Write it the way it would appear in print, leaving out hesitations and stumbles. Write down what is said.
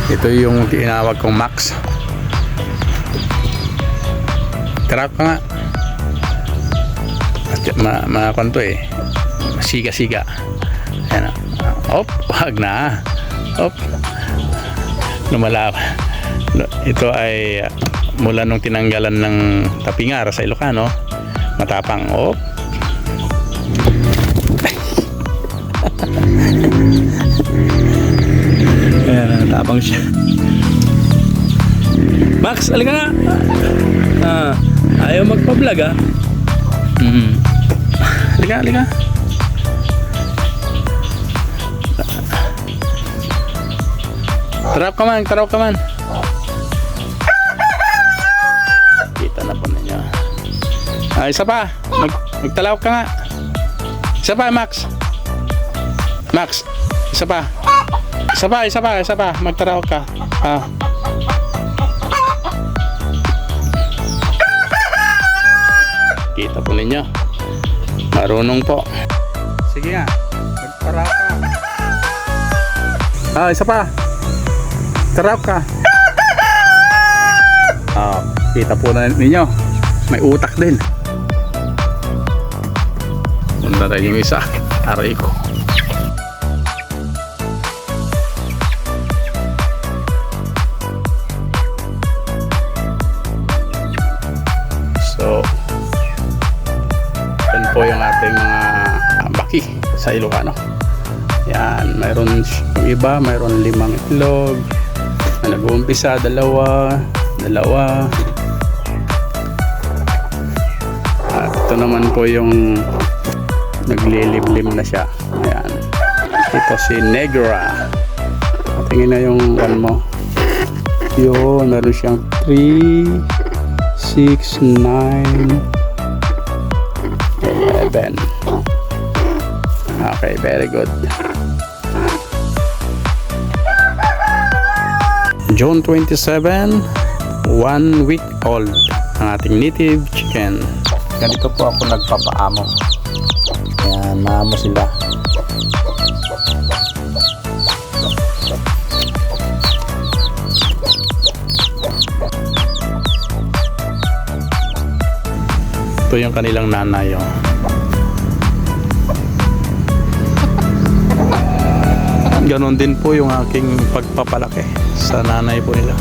Ito yung tinawag kong Max. Trap ka nga. Makanto eh. Siga-siga. Ayan. Op, wag na. Op. Lumalaw. Ito ay mula nung tinanggalan ng tapingar sa Ilocano. Matapang. Op. Ayan, natapang siya. Max, alika nga. Ayaw magpa-vlog ah. Alika. Tarap ka man. Kita na po ninyo. Isa pa. Magtalawak ka nga. Isa pa, Max. Isa pa. Magtalawak ka. Kita po ninyo. Marunong po. Sige nga. Magtalawak ka. Isa pa. Tarap ka. Kita po na ninyo. May utak din. Punta tayo yung isa. Aray ko. So, yan po yung ating mga baki sa Ilocano. Yan, mayroon yung iba, mayroon 5 itlog. Nag-uumpisa, dalawa. At ito naman po yung naglilimlim na siya. Ayan. Ito si Negra. Tingin na yung one mo. Yun, meron siyang 3, 6, 9, 11. Okay, very good. June 27, 1 week old ang ating native chicken. Ganito po ako nagpapaamo. Ayan, maamo sila. Ito yung kanilang nanay. Ganon din po yung aking pagpapalaki sa nanay po nila.